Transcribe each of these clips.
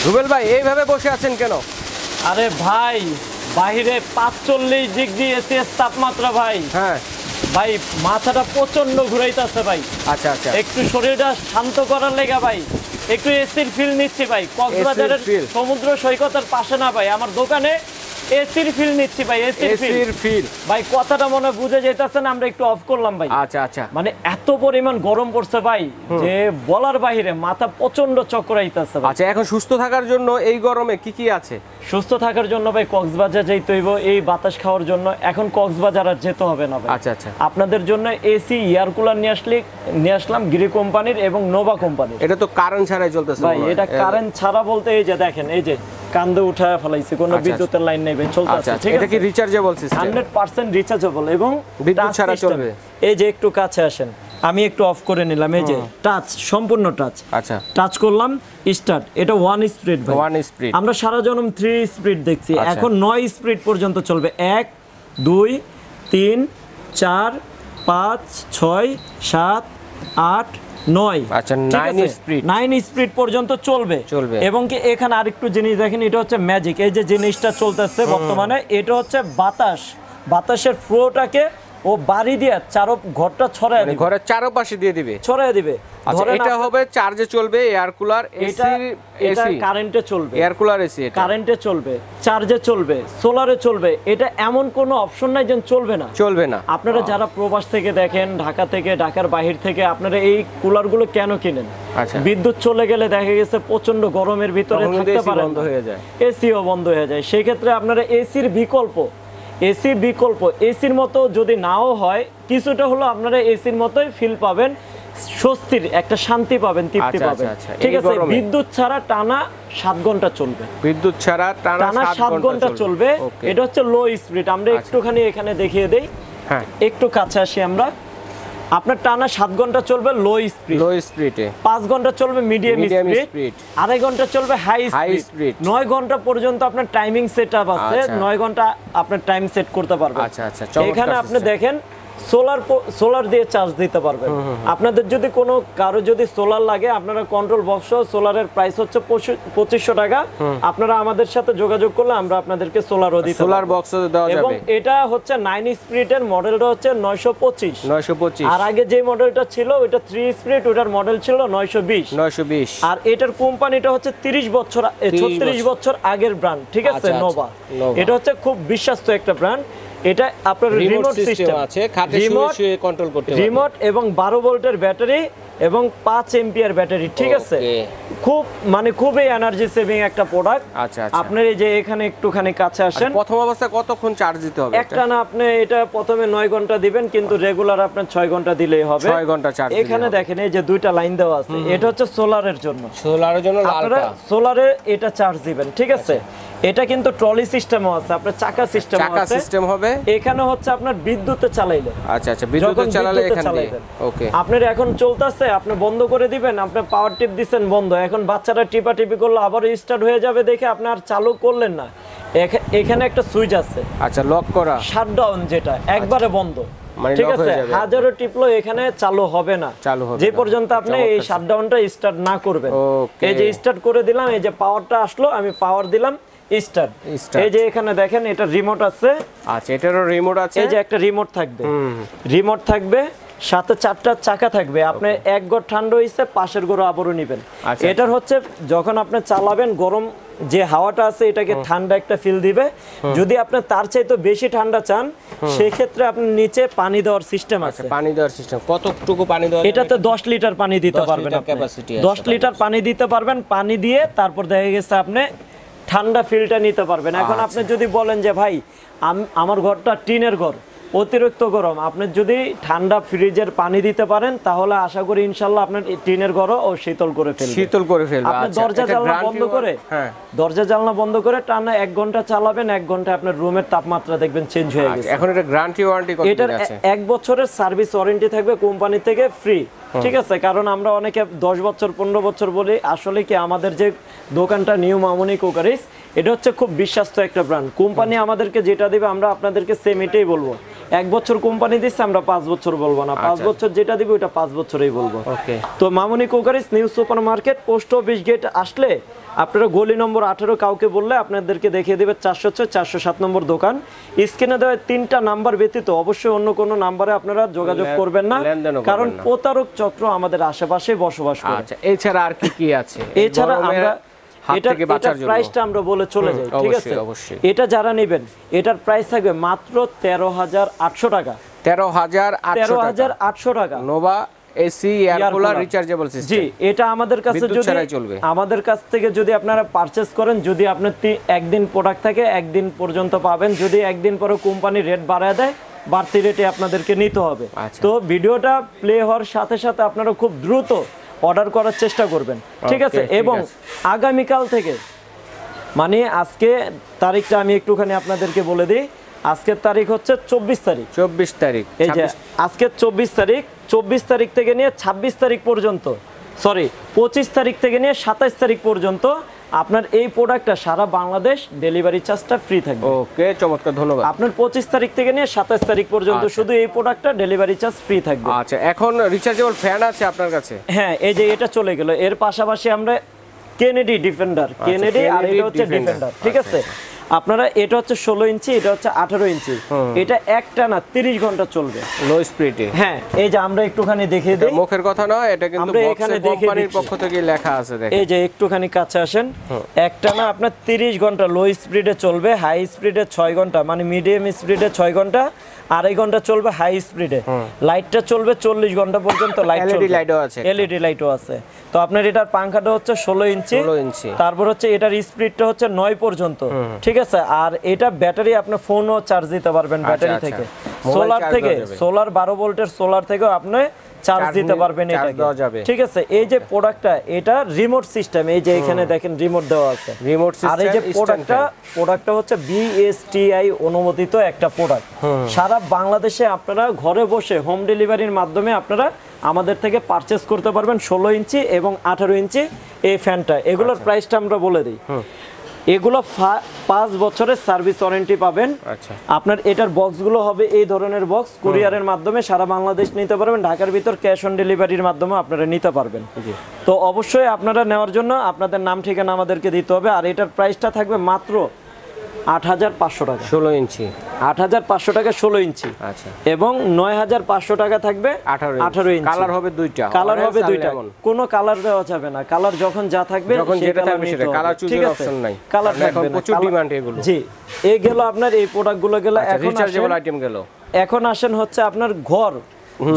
রুবেল ভাই এইভাবে বসে আছেন কেন? আরে ভাই বাইরে 45 ডিগ্রি এসএস তাপমাত্রা ভাই। হ্যাঁ ভাই মাথাটা প্রচন্ড ঘুরাইতেছে ভাই। আচ্ছা আচ্ছা, একটু শরীরটা শান্ত করার লেগা ভাই একটু এসির ফিল নিচ্ছি ভাই। কক্সবাজারের সমুদ্র সৈকতের পাশে না ভাই, আমার দোকানে এসির ফিল নিচ্ছি ভাই। এসির ফিল ভাই, কথাটা মনে বুঝে যাইতেছে না, আমরা একটু অফ করলাম ভাই। আচ্ছা আচ্ছা, মানে এত পরিমাণ গরম পড়ছে ভাই যে বলার বাইরে, মাথা প্রচন্ড চক্করাইতেছে ভাই। আচ্ছা, এখন সুস্থ থাকার জন্য এই গরমে কি কি আছে? সুস্থ থাকার জন্য ভাই কক্সবাজার যাইতে হইব এই বাতাস খাওয়ার জন্য। এখন কক্সবাজার আর যেতে হবে না ভাই। আচ্ছা আচ্ছা, আপনাদের জন্য এসি এয়ার কুলার নিয়ে আসলাম গিরি কোম্পানির এবং নোভা কোম্পানির। এটা তো কারেন্ট ছাড়াই চলতেছে ভাই। এটা কারেন্ট ছাড়া বলতে এই যে দেখেন, এই যে কান্দে উঠায় ফেলাইছে, কোনো বিদ্যুতের লাইন নেই ভাই, চলতেছে। ঠিক আছে, এটা কি রিচার্জেবল সিস্টেম? 100% রিচার্জেবল এবং বিদ্যুৎ ছাড়া চলবে। এই যে একটু কাছে আসেন, আমি একটু অফ করে নিলাম, এই যে টাচ, সম্পূর্ণ টাচ। আচ্ছা, টাচ করলাম, স্টার্ট। এটা 1 স্পিড ভাই, 1 স্পিড। আমরা সারা জনম 3 স্পিড দেখছি, এখন 9 স্পিড পর্যন্ত চলবে। 1 2 3 4 5 6 7 8 9। আচ্ছা, 9 স্পিড পর্যন্ত চলবে। এবং কি এখানে আরেকটু জিনিস দেখেন, এটা হচ্ছে ম্যাজিক। এই যে জিনিসটা চলতেছে বর্তমানে, এটা হচ্ছে বাতাসের ফ্লোটাকে ও বাড়ি দিয়ে ঘরটা ছড়ায় দিবে, ঘরের চারপাশে দিয়ে দিবে, ছড়ায় দিবে। আচ্ছা, এটা হবে চার্জে চলবে, এয়ার কুলার এটা কারেন্টে চলবে, এয়ার কুলার এসি এটা কারেন্টে চলবে, চার্জে চলবে, সোলারে চলবে। এটা এমন কোনো অপশন নাই যে চলবে না। আপনারা যারা প্রবাস থেকে দেখেন, ঢাকা থেকে, ঢাকার বাহির থেকে, আপনারা এই কুলারগুলো কেন কিনেন? আচ্ছা, বিদ্যুৎ চলে গেলে দেখা গেছে প্রচন্ড গরমের ভিতরে থাকতে পারেন, বন্ধ হয়ে যায়, এসিও বন্ধ হয়ে যায়। সেই ক্ষেত্রে আপনারা এসির বিকল্প, এসির মতো যদি নাও হয়, কিছুটা হলো আপনারা এসির মতোই ফিল পাবেন, স্বস্তির একটা শান্তি পাবেন, তৃপ্তি পাবেন। ঠিক আছে, বিদ্যুৎ ছাড়া টানা 7 ঘন্টা চলবে, বিদ্যুৎ ছাড়া টানা 7 ঘন্টা চলবে। এটা হচ্ছে লো স্পিড। আমরা একটুখানি এখানে দেখিয়ে দেই, হ্যাঁ একটু কাছে আসি আমরা। আপনার টানা 7 ঘন্টা চলবে লো স্পিডে, 5 ঘন্টা চলবে মিডিয়াম স্পিড, 2.5 ঘন্টা চলবে হাই স্পিড, 9 ঘন্টা পর্যন্ত আপনার টাইমিং সেটআপ আছে। 9 ঘন্টা আপনার টাইম সেট করতে পারবেন। আচ্ছা আচ্ছা, এখানে আপনি দেখেন সোলার দিয়ে চার্জ দিতে পারবেন। আপনাদের যদি কারো যদি সোলার লাগে, আপনারা কন্ট্রোল বক্স, সোলারের প্রাইস হচ্ছে 2500 টাকা। আপনারা আমাদের সাথে যোগাযোগ করলে আমরা আপনাদেরকে সোলারও দিতে পারবো, সোলার বক্স দেওয়া যাবে। এবং এটা হচ্ছে 9 স্পিডের মডেলটা হচ্ছে 925। আর আগে যে মডেলটা ছিল ওটা 3 স্পিড, ওটার মডেল ছিল 920। আর এটার কোম্পানিটা হচ্ছে 36 বছর আগের ব্র্যান্ড। ঠিক আছে, নোভা। এটা হচ্ছে খুব বিশ্বস্ত একটা ব্র্যান্ড। এটা আপনার রিমোট সিস্টেম আছে, খাটে শুয়ে কন্ট্রোল করতে পারবেন, রিমোট এবং 12 ভোল্টের ব্যাটারি এবং 5 এম্পিয়ার ব্যাটারি। ঠিক আছে, খুবই এনার্জি সেভিং একটা প্রোডাক্ট। আচ্ছা, আপনার এই যে এখানে একটুখানি কাছে আসেন, প্রথম অবস্থায় কতক্ষণ চার্জ দিতে হবে? একটা না, আপনি এটা প্রথমে 9 ঘন্টা দিবেন, কিন্তু রেগুলার আপনার 6 ঘন্টা দিলেই হবে। 6 ঘন্টা চার্জ। এখানে দেখেন এই যে দুইটা লাইন দেওয়া আছে, এটা হচ্ছে সোলারের জন্য লালটা, সোলারে এটা চার্জ দিবেন। ঠিক আছে, এটা কিন্তু ট্রলি সিস্টেমও আছে, আপনার চাকা সিস্টেম হবে। এখানে হচ্ছে আপনার বিদ্যুতে চালাইলে, আচ্ছা আচ্ছা, বিদ্যুতে চালালে এখানে ওকে। আপনার এখন চলতেছে, আপনি বন্ধ করে দিবেন, আপনি পাওয়ার টিপ দিবেন বন্ধ, এখন বাচ্চারা টিপাটিপি করলে আবার স্টার্ট হয়ে যাবে, দেখে আপনি আর চালু করলেন না। এখানে একটা সুইচ আছে, আচ্ছা, লক করা, শাটডাউন, যেটা একবারে বন্ধ। ঠিক আছে, হাজারো টিপলো এখানে চালু হবে না যে পর্যন্ত আপনি এই শাটডাউনটা স্টার্ট না করবেন। এই যে স্টার্ট করে দিলাম, এই যে পাওয়ারটা আসলো, আমি পাওয়ার দিলাম, স্টার্ট। এই যে এখানে দেখেন এটা রিমোট আছে। আচ্ছা, এটারও রিমোট আছে। এই যে একটা রিমোট থাকবে, সাথে 4টা চাকা থাকবে। আপনি এক ঘর ঠান্ডা হইছে, পাশের ঘর আবারও নেবেন। এটার হচ্ছে যখন আপনি চালাবেন, গরম যে হাওয়াটা আছে এটাকে ঠান্ডা একটা ফিল দিবে। যদি আপনি তার চাইতে বেশি ঠান্ডা চান, সেই ক্ষেত্রে আপনি নিচে পানি দেওয়ার সিস্টেম আছে। পানি দেওয়ার সিস্টেম, কতটুকু পানি দেওয়া? এটাতে 10 লিটার পানি দিতে পারবেন, 10 লিটার পানি দিতে পারবেন। পানি দিয়ে তারপর দেখা গেছে আপনি ঠান্ডা ফিলটা নিতে পারবেন। এখন আপনি যদি বলেন যে ভাই আমার ঘরটা টিনের ঘর, অতিরিক্ত গরম, আপনি যদি ঠান্ডা ফ্রিজের পানি দিতে পারেন, তাহলে আশা করি ইনশাআল্লাহ আপনার টিনের ঘরও শীতল করে ফেলবে। আপনি দরজা জানলা বন্ধ করে টানা 1 ঘন্টা চালাবেন, 1 ঘন্টা আপনার রুমের তাপমাত্রা দেখবেন চেঞ্জ হয়ে গেছে। এখন এটা গ্যারান্টি ওয়ারেন্টি কত দিন আছে? 1 বছরের সার্ভিস ওয়ারেন্টি থাকবে কোম্পানি থেকে ফ্রি। ঠিক আছে, কারণ আমরা অনেকে 10 বছর 15 বছর বলি, আসলে কি আমাদের যে দোকানটা নিউ মামুনি কুকারিজ, এটা হচ্ছে খুব বিশ্বস্ত একটা ব্র্যান্ড। কোম্পানি আমাদেরকে যেটা দিবে আমরা আপনাদেরকে সেম এটাই বলবো। 1 বছর কোম্পানি দিচ্ছে, আমরা 5 বছর বলবো না, 5 বছর যেটা দিবে ওটা 5 বছরই বলবো। তো Mamuni cookeries new super market, post office gate আসলে আপনারা গলি নম্বর 18 কাউকে বললে আপনাদেরকে দেখিয়ে দেবে 406 407 নম্বর দোকান। স্ক্রিনে দেওয়া 3টা নাম্বার ব্যতীত অবশ্যই অন্য কোনো নাম্বারে আপনারা যোগাযোগ করবেন না, কারণ প্রতারক চক্র আমাদের আশেপাশে বসবাস করে। আচ্ছা, এছাড়া আর কি কি আছে? এছাড়া আমরা এটার প্রাইসটা আমরা বলে চলে যাই, ঠিক আছে? এটা যারা নেবেন এটার প্রাইস থাকবে মাত্র 13,800 টাকা। 13,800 টাকা Nova AC air cooler rechargeable system. জি, এটা আমাদের কাছে যদি আমাদের কাছ থেকে যদি আপনারা পারচেজ করেন, যদি আপনার একদিন প্রোডাক্ট থাকে একদিন পর্যন্ত পাবেন, যদি একদিন পরে কোম্পানি রেট বাড়ায় দেয় বাড়তি রেটে আপনাদেরকে নিতে হবে। তো ভিডিওটা প্লে হওয়ার সাথে সাথে আপনারা খুব দ্রুত অর্ডার করার চেষ্টা করবেন, ঠিক আছে? এবং আগামীকাল থেকে, মানে আজকে তারিখটা আমি একটুখানি আপনাদেরকে বলে দিই। আজকের তারিখ হচ্ছে 24 তারিখ। 24 তারিখ, এই যে আজকে 24 তারিখ, 24 তারিখ থেকে নিয়ে 26 তারিখ পর্যন্ত, সরি 25 তারিখ থেকে নিয়ে 27 তারিখ পর্যন্ত আপনার এই প্রোডাক্টটা সারা বাংলাদেশ ডেলিভারি চার্জটা ফ্রি থাকবে। ওকে, চমৎকার, ধন্যবাদ। আপনার 25 তারিখ থেকে নিয়ে 27 তারিখ পর্যন্ত শুধু এই প্রোডাক্টটা ডেলিভারি চার্জ ফ্রি থাকবে। আচ্ছা, এখন রিচার্জেবল ফ্যান আছে আপনার কাছে? হ্যাঁ, এই যে এটা চলে গেল। এর পাশাপাশি আমরা কেনেডি ডিফেন্ডার, কেনেডি আর এটা হচ্ছে ডিফেন্ডার, ঠিক আছে? আপনারা এটা হচ্ছে 16 ইঞ্চি, এটা হচ্ছে 18 ইঞ্চি। এটা একটা না 30 ঘন্টা চলবে লো স্পিডে। হ্যাঁ, এই যে আমরা একটুখানি দেখিয়ে দেই, মুখের কথা নয়, এটা কিন্তু বক্সে কোম্পানির পক্ষ থেকে লেখা আছে। দেখেন, এই যে একটুখানি কাছে আসেন। একটা না আপনার 30 ঘন্টা লো স্পিডে চলবে, হাই স্পিডে 6 ঘন্টা, মানে মিডিয়াম স্পিডে 6 ঘন্টা, 2.5 ঘন্টা চলবে হাই স্পিডে। লাইটটা চলবে 40 ঘন্টা পর্যন্ত, লাইট এলইডি লাইটও আছে, এলইডি লাইটও আছে। তো আপনার এটার পাংখাটা হচ্ছে 16 ইঞ্চি, তারপর হচ্ছে এটার স্পিডটা হচ্ছে 9 পর্যন্ত, ঠিক আছে? আর এটা ব্যাটারি, আপনি ফোনও চার্জ দিতে পারবেন ব্যাটারি থেকে, সোলার থেকে, সোলার 12 ভোল্টের সোলার থেকেও আপনি চার্জ দিতে পারবেন এটাকে, ঠিক আছে? এই যে প্রোডাক্টটা, এটা রিমোট সিস্টেম। এই যে এখানে দেখেন রিমোট দেওয়া আছে, রিমোট সিস্টেম। আর এই যে প্রোডাক্টটা হচ্ছে বিএসটিআই অনুমোদিত একটা প্রোডাক্ট। সারা বাংলাদেশে আপনারা ঘরে বসে হোম ডেলিভারির মাধ্যমে আপনারা আমাদের থেকে পারচেজ করতে পারবেন 16 ইঞ্চি এবং 18 ইঞ্চি এই ফ্যানটা। এগুলোর প্রাইসটা আমরা বলে দিই। এগুলো 5 বছরের সার্ভিস ওয়ারেন্টি পাবেন। আপনার এটার বক্সগুলো হবে এই ধরনের বক্স, কুরিয়ারের মাধ্যমে সারা বাংলাদেশ নিতে পারবেন, ঢাকার ভিতর ক্যাশ অন ডেলিভারির মাধ্যমে আপনারা নিতে পারবেন। তো অবশ্যই আপনারা নেওয়ার জন্য আপনাদের নাম ঠিকানা আমাদেরকে দিতে হবে। আর এটার প্রাইসটা থাকবে মাত্র 8,500 টাকা 16 ইঞ্চি, 8,500 টাকা 16 ইঞ্চি। আচ্ছা, এবং 9,500 টাকা থাকবে 18 ইঞ্চি। কালার হবে দুইটা, কালার হবে দুইটা, কোনো কালার দেওয়া যাবে না। কালার যখন যা থাকবে, যখন যেটা থাকবে সেটা, কালার চুজের অপশন নাই। কালার এখন প্রচুর ডিমান্ড এগুলো। জি, এই গেল আপনার এই প্রোডাক্টগুলো গেল। এখন রিচার্জেবল আইটেম গেল। এখন আসেন হচ্ছে আপনার ঘর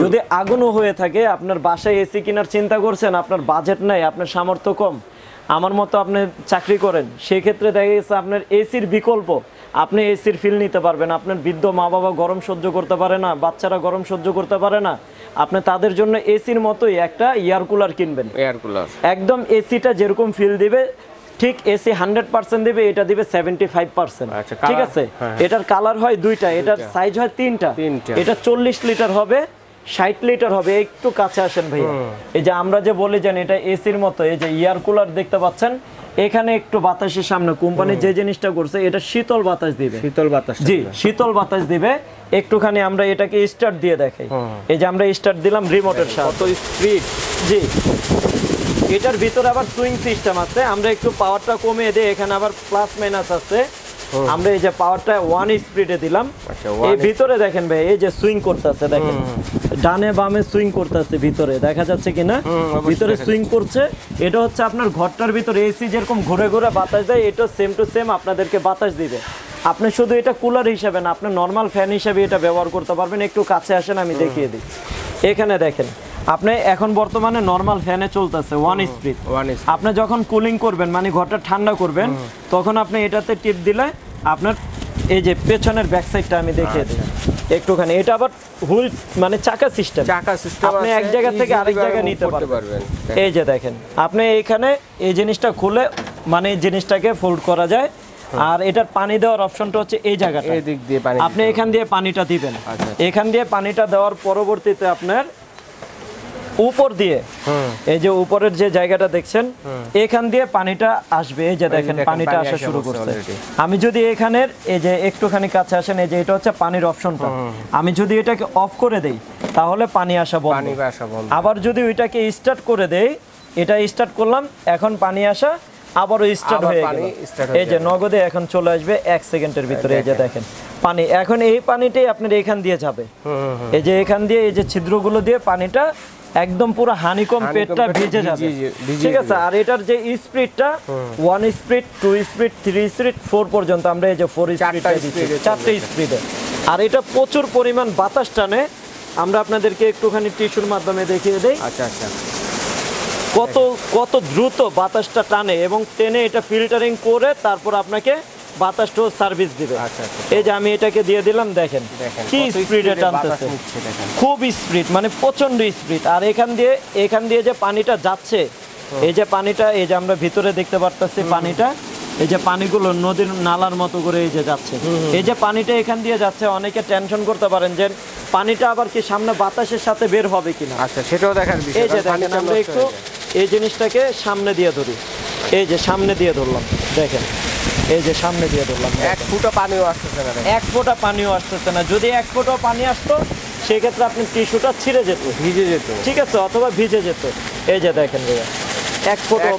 যদি আগুনও হয়ে থাকে, আপনার বাসায় এসি কেনার চিন্তা করছেন, আপনার বাজেট নাই, আপনার সামর্থ্য কম, আমার মতো আপনি চাকরি করেন, সেই ক্ষেত্রে দেখা গেছে আপনার এসির বিকল্প, আপনি এসির ফিল নিতে পারবেন। আপনার বৃদ্ধ মা বাবা গরম সহ্য করতে পারে না, বাচ্চারা গরম সহ্য করতে পারে না, আপনি তাদের জন্য এসির মতোই একটা এয়ার কুলার কিনবেন। এয়ার কুলার একদম এসিটা যেরকম ফিল দিবে, ঠিক এসি 100% দিবে, এটা দিবে 75%, ঠিক আছে? এটার কালার হয় দুইটা, এটার সাইজ হয় তিনটা। এটা 40 লিটার হবে, 60 লিটার হবে। একটু কাছে আসেন ভাইয়া। এই যে আমরা যে বলি জানি এটা এসির মতো, এই যে এয়ার কুলার দেখতে পাচ্ছেন, এখানে একটু বাতাসের সামনে কোম্পানি যে জিনিসটা করছে, এটা শীতল বাতাস দিবে, শীতল বাতাস, জি শীতল বাতাস দিবে। একটুখানি আমরা এটাকে স্টার্ট দিয়ে দেখাই। এই যে আমরা স্টার্ট দিলাম রিমোটের সাথে, কত স্পিড! জি, এটার ভিতরে আবার সুইং সিস্টেম আছে। আমরা একটু পাওয়ারটা কমিয়ে দিই, এখানে আবার প্লাস মাইনাস আছে। আমরা এই যে পাওয়ারটা 1 স্পিডে দিলাম। এই ভিতরে দেখেন ভাই, এই যে সুইং করতেছে, দেখেন ডানে বামে সুইং করতেছে, ভিতরে দেখা যাচ্ছে কিনা, ভিতরে সুইং করছে। এটা হচ্ছে আপনার ঘরটার ভিতরে এসি যেরকম ঘুরে ঘুরে বাতাস দেয়, এটা সেম টু সেম আপনাদেরকে বাতাস দিবে। আপনি শুধু এটা কুলার হিসাবে না, আপনি নর্মাল ফ্যান হিসাবে এটা ব্যবহার করতে পারবেন। একটু কাছে আসেন, আমি দেখিয়ে দিই। এখানে দেখেন, আপনি এখন বর্তমানে নরমাল ফ্যানে চলতেছে 1 স্পিড। আপনি যখন কুলিং করবেন, মানে ঘরটা ঠান্ডা করবেন, তখন আপনি এটাতে টিপ দিলে আপনার এই যে পেছনের ব্যাক সাইডটা আমি দেখিয়ে দিই একটুখানি। এটা আবার হুইল মানে চাকা সিস্টেম, আপনি এক জায়গা থেকে আরেক জায়গায় নিতে পারবেন। এই যে দেখেন, আপনি এইখানে এই জিনিসটা খুলে মানে এই জিনিসটাকে ফোল্ড করা যায়। আর এটার পানি দেওয়ার অপশনটা হচ্ছে এই জায়গাটা, এই দিক দিয়ে পানি, আপনি এখান দিয়ে পানিটা দিবেন। এখান দিয়ে পানিটা দেওয়ার পরবর্তীতে আপনার উপর দিয়ে, এই যে উপরের যে জায়গাটা দেখছেন, এখান দিয়ে পানিটা আসবে। এই যে দেখেন পানিটা আসা শুরু করছে। আমি যদি এখানের এই যে একটুখানি কাছে আসেন, এই যে এটা হচ্ছে পানির অপশনটা, আমি যদি এটাকে অফ করে দেই তাহলে পানি আসা বন্ধ। আবার যদি ওইটাকে স্টার্ট করে দেই, এটা স্টার্ট করলাম, এখন পানি আসা আবারও স্টার্ট হয়ে গেল। এই যে নগদে এখন চলে আসবে 1 সেকেন্ডের ভিতরে। এই যে দেখেন পানি, এখন এই পানিটাই আপনার এখান দিয়ে যাবে। এই যে এখান দিয়ে এই যে ছিদ্রগুলো দিয়ে পানিটা একদম পুরো হানিকম পেটটা ভিজে যাবে, ঠিক আছে। আর এটার যে স্পিডটা 1 স্পিড, 2 স্পিড, 3 স্পিড, 4 পর্যন্ত আমরা এই যে 4 স্পিডটা দিচ্ছি, 4টে স্পিডে। আর এটা প্রচুর পরিমাণ বাতাস টানে। আমরা আপনাদেরকে একটুখানি টিস্যুর মাধ্যমে দেখিয়ে দেই। আচ্ছা আচ্ছা, কত দ্রুত বাতাসটা টানে এবং টেনে এটা ফিল্টারিং করে তারপর আপনাকে বাতাসটাও সার্ভিস দিবে। আচ্ছা আচ্ছা, এই যে আমি এটাকে দিয়ে দিলাম, দেখেন কি স্পিডে টানতেছে, খুব স্পিড, মানে প্রচন্ড স্পিড। আর এখান দিয়ে যে পানিটা যাচ্ছে, এই যে পানিটা, এই যে আমরা ভিতরে দেখতে পারতেছি পানিটা, এই যে পানিগুলো নদীর নালার মতো করে এই যে যাচ্ছে। এই যে পানিটা এখান দিয়ে যাচ্ছে, অনেকে টেনশন করতে পারেন যে পানিটা আবার কি সামনে বাতাসের সাথে বের হবে কিনা। আচ্ছা, সেটাও দেখার বিষয়। এই যে দেখেন, আমরা একটু এই জিনিসটাকে সামনে দিয়ে ধরি। এই যে সামনে দিয়ে ধরলাম, দেখেন এই যে সামনে দিয়ে ধরলাম, 1 ফোঁটা পানিও আসতেছে না, 1 ফোঁটা পানিও আসতেছে না। যদি 1 ফোঁটা পানি আসতো সেক্ষেত্রে আপনি টিস্যুটা ছিঁড়ে যেত, ভিজে যেত, ঠিক আছে, অথবা ভিজে যেত। এই যে দেখেন ভাইয়া, 1 ফোঁটা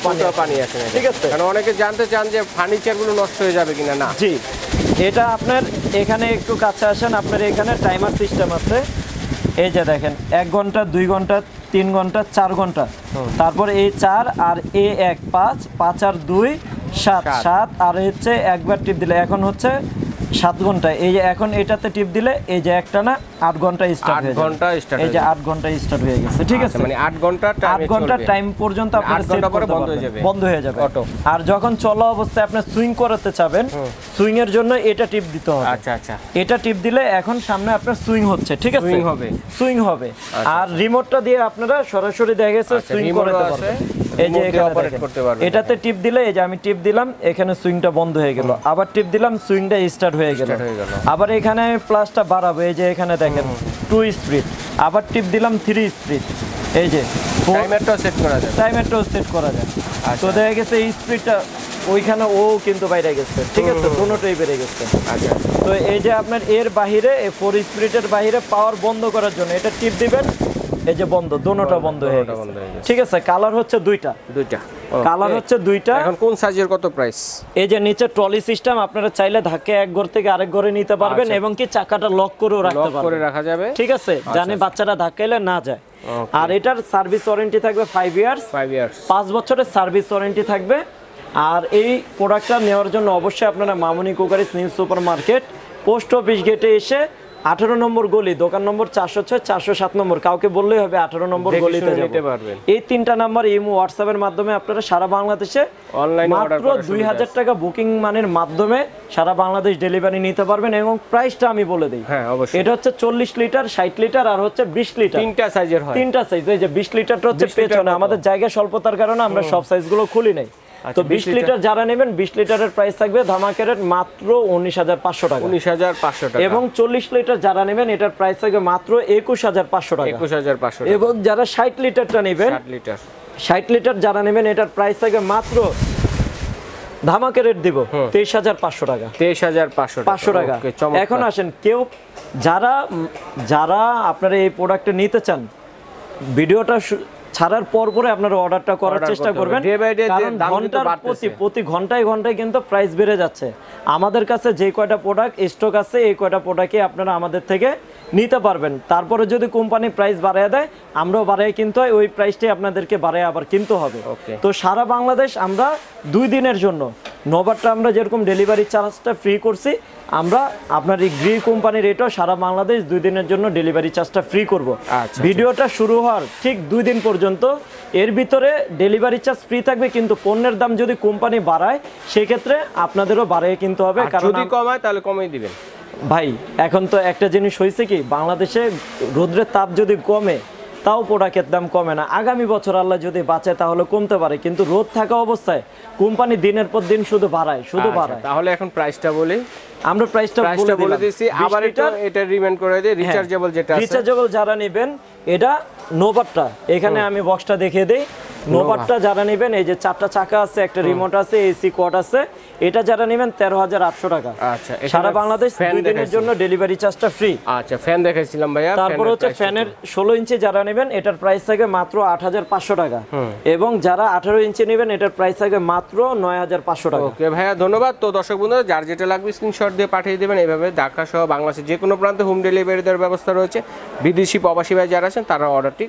পানি আসে না, ঠিক আছে। কারণ অনেকে জানতে চান যে ফার্নিচারগুলো নষ্ট হয়ে যাবে কিনা। না, জি, এটা আপনার এখানে একটু কাছে আসেন, আপনার এখানে টাইমার সিস্টেম আছে। এই যে দেখেন 1 ঘন্টা, 2 ঘন্টা, 3 ঘন্টা, 4 ঘন্টা, তারপর এই 4 আর এ 1 5, 5 আর 2 7, 7 আর হচ্ছে একবার টিপ দিলে এখন হচ্ছে 7 ঘন্টা। এই যে এখন এটাতে টিপ দিলে এই যে একটা না 8 ঘন্টা স্টার্ট হয়ে যাবে। এই যে 8 ঘন্টা স্টার্ট হয়ে গেছে, ঠিক আছে। মানে 8 ঘন্টা টাইম পর্যন্ত আপনার সেট করতে পারবেন, বন্ধ হয়ে যাবে অটো। আর যখন চলা অবস্থায় আপনি সুইং করতে চাবেন, সুইং এর জন্য এটা টিপ দিতে হবে। আচ্ছা আচ্ছা, এটা টিপ দিলে এখন সামনে আপনার সুইং হচ্ছে, ঠিক আছে, সুইং হবে। আর রিমোটটা দিয়ে আপনারা সরাসরি দেখা গেছে সুইং করতে পারবেন। এই যে এখানে দেখেন, এটাতে টিপ দিলে, এই যে আমি টিপ দিলাম, এখানে সুইংটা বন্ধ হয়ে গেল। আবার টিপ দিলাম, সুইংটা স্টার্ট হয়ে গেল। আবার এখানে আমি প্লাসটা বাড়াবো, এই যে এখানে দেখেন 2 স্পিড, আবার টিপ দিলাম 3 স্পিড। এই যে টাইমারটাও সেট করা যায়, তো দেখা গেছে এই স্পিডটা ওইখানে ও কিন্তু বাইরে গেছে, ঠিক আছে, দুটোই বেড়ে গেছে। আচ্ছা, তো এই যে আপনার এর বাহিরে, 4 স্পিডের বাহিরে পাওয়ার বন্ধ করার জন্য এটা টিপ দিবেন, এই যে বন্ধ, দুটোটা বন্ধ হয়ে গেছে, ঠিক আছে। কালার হচ্ছে দুইটা, কালার হচ্ছে দুইটা। এখন কোন সাইজের কত প্রাইস? এই যে নিচে ট্রলি সিস্টেম, আপনারা চাইলে ধাক্কে এক ঘর থেকে আরেক ঘরে নিতে পারবেন এবং কি চাকাটা লক করেও রাখতে পারবেন, করে রাখা যাবে, ঠিক আছে, জানি বাচ্চারা ধাক্কাইলে না যায়। আর এটার সার্ভিস ওয়ারেন্টি থাকবে 5 ইয়ার্স, 5 বছরের সার্ভিস ওয়ারেন্টি থাকবে। আর এই প্রোডাক্টটা নেওয়ার জন্য অবশ্যই আপনারা মামুনি cookeries new super market, post office গেটে এসে 18 নম্বর গলি, দোকান নম্বর 406, 407 নম্বর, কাউকে বললেই হবে 18 নম্বর গলিতে যেতে পারবেন। এই 3টা নাম্বার ইমো হোয়াটসঅ্যাপ এর মাধ্যমে আপনারা সারা বাংলাদেশে অনলাইনে অর্ডার করে মাত্র 2000 টাকা বুকিং মানের মাধ্যমে সারা বাংলাদেশ ডেলিভারি নিতে পারবেন। এবং প্রাইসটা আমি বলে দেই, হ্যাঁ অবশ্যই, এটা হচ্ছে 40 লিটার, 60 লিটার আর হচ্ছে 20 লিটার, 3টা সাইজের হয়, 3টা সাইজ। এই যে 20 লিটারটা হচ্ছে পেছনে, আমাদের জায়গা স্বল্পতার কারণে আমরা সব সাইজগুলো খুলি নাই। তো 20 লিটার যারা নেবেন, 20 লিটারের প্রাইস থাকবে ধামাকা রেট মাত্র 19500 টাকা, 19500 টাকা। এবং 40 লিটার যারা নেবেন এটার প্রাইস থাকবে মাত্র 21500 টাকা, 21500 টাকা। এবং যারা 60 লিটারটা নেবেন, 60 লিটার যারা নেবেন এটার প্রাইস থাকবে মাত্র ধামাকা রেট দিব 23500 টাকা, 23500 টাকা। এখন আসেন, কেউ যারা আপনারা এই প্রোডাক্টটা নিতে চান, ভিডিওটা ছাড়ার পরে আপনারা অর্ডারটা করার চেষ্টা করবেন, কারণ ঘন্টার প্রতি ঘন্টায় কিন্তু প্রাইস বেড়ে যাচ্ছে। আমাদের কাছে যে কয়টা প্রোডাক্ট স্টক আছে, এই কয়টা প্রোডাক্টই আপনারা আমাদের থেকে নিতে পারবেন। তারপরে যদি কোম্পানি প্রাইস বাড়ায় দেয়, আমরাও বাড়াই কিনতে হয়, ওই প্রাইসটাই আপনাদেরকে বাড়ায় আবার কিনতে হবে। তো সারা বাংলাদেশ আমরা 2 দিনের জন্য, নোভারটা আমরা যেরকম ডেলিভারি চার্জটা ফ্রি করছি, আমরা আপনার এই গ্রি কোম্পানির এটাও সারা বাংলাদেশ 2 দিনের জন্য ডেলিভারি চার্জটা ফ্রি করব। ভিডিওটা শুরু হওয়ার ঠিক 2 দিন পর্যন্ত এর ভিতরে ডেলিভারি চার্জ ফ্রি থাকবে, কিন্তু পণ্যের দাম যদি কোম্পানি বাড়ায় সেক্ষেত্রে আপনাদেরও বাড়ায় কিনতে হবে, কারণ যদি কমায় তাহলে কমিয়ে দিবেন। ভাই এখন তো একটা জিনিস হয়েছে কি, বাংলাদেশে রোদ্রের তাপ যদি কমে তাও প্রোডাক্টের দাম কমে না। আগামী বছর আল্লাহ যদি বাঁচে তাহলে কমতে পারে, কিন্তু রোদ থাকা অবস্থায় কোম্পানি দিনের পর দিন শুধু বাড়ায়। তাহলে এখন প্রাইসটা বলি, আমরা প্রাইসটা বলে দিয়েছি। আবার এটা রিমাইন্ড করে দিই, রিচার্জেবল যেটা আছে, রিচার্জেবল যারা নেবেন, এটা নোভারটা, এখানে আমি বক্সটা দেখিয়ে দেই, নোভাটা যারা নেবেন, এই যে 4টা চাকা আছে, একটা রিমোট আছে, এসি কোড আছে, এটা যারা নেবেন 13,800 টাকা। আচ্ছা, সারা বাংলাদেশ 2 দিনের জন্য ডেলিভারি চার্জটা ফ্রি। আচ্ছা, ফ্যান দেখাইছিলাম ভাইয়া। তারপর হচ্ছে ফ্যানের 16 ইঞ্চি যারা নেবেন, এটার প্রাইস থাকে মাত্র 8,500 টাকা, এবং যারা 18 ইঞ্চি নেবেন এটার প্রাইস থাকে মাত্র 9,500 টাকা। ওকে ভাইয়া, ধন্যবাদ। তো দর্শক বন্ধুরা, যার যেটা লাগবে স্ক্রিনশট দিয়ে পাঠিয়ে দেবেন। এইভাবে ঢাকা সহ বাংলাদেশের যে কোনো প্রান্তে হোম ডেলিভারি দেওয়ার ব্যবস্থা রয়েছে। বিদেশি প্রবাসী ভাই যারা আছেন তারা অর্ডারটি